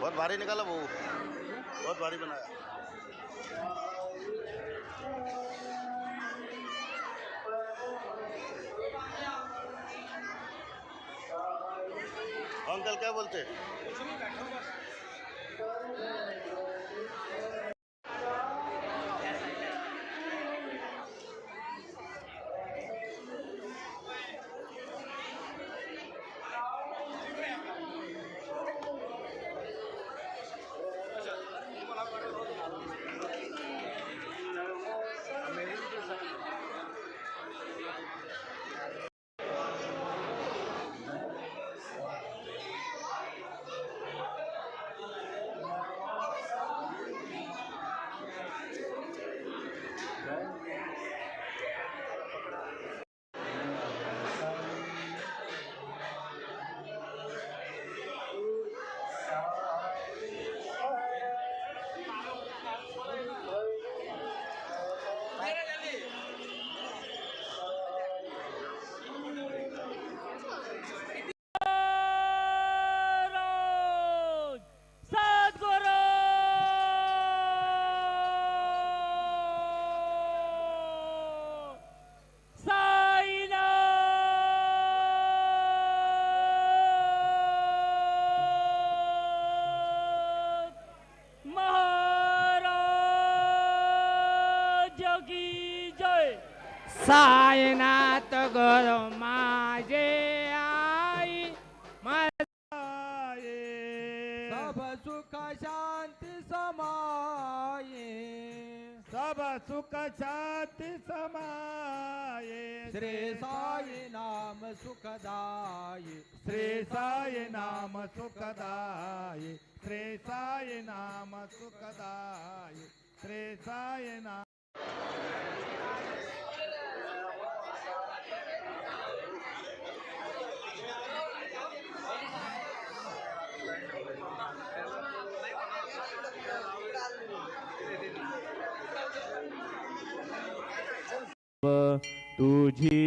बहुत भारी निकाला वो, बहुत भारी बनाया। अंकल क्या बोलते? साईनाथ गुरु माझे आई माझे सब सुख शांती समाये, सब सुख शांती समाये। श्री साई नाम सुखदाये, श्री साई नाम सुखदाये, श्री साई नाम सुखदाये, श्री साई नाम। तुझी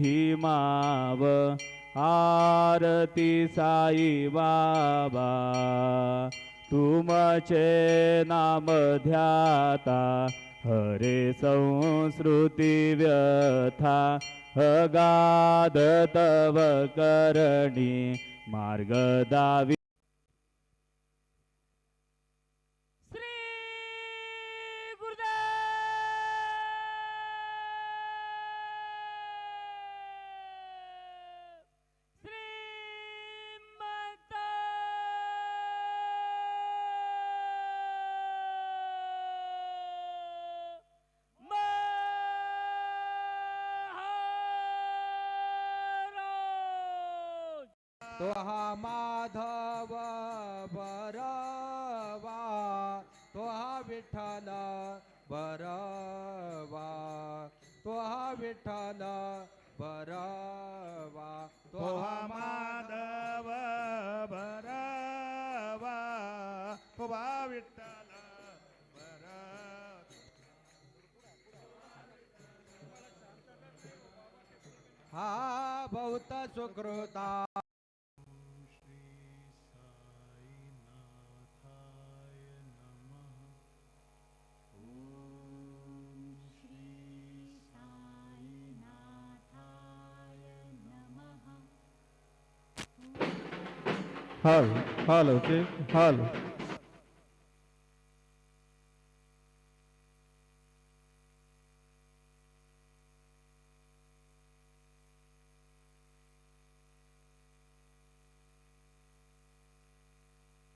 ही माव आरती साई बाबा, तुमचे नाम ध्याता हरे संस्कृती व्यथा, अगाध तव करणी मार्ग दावी। तो हा माधव बरवा, तो हा विठ्ठल बरवा, तो हा विठ्ठल बरवा, तो हा माधव बरवा, तो हा विठ्ठल बरवा। हा बहुत Sukrita. Hello, hello, check, hello.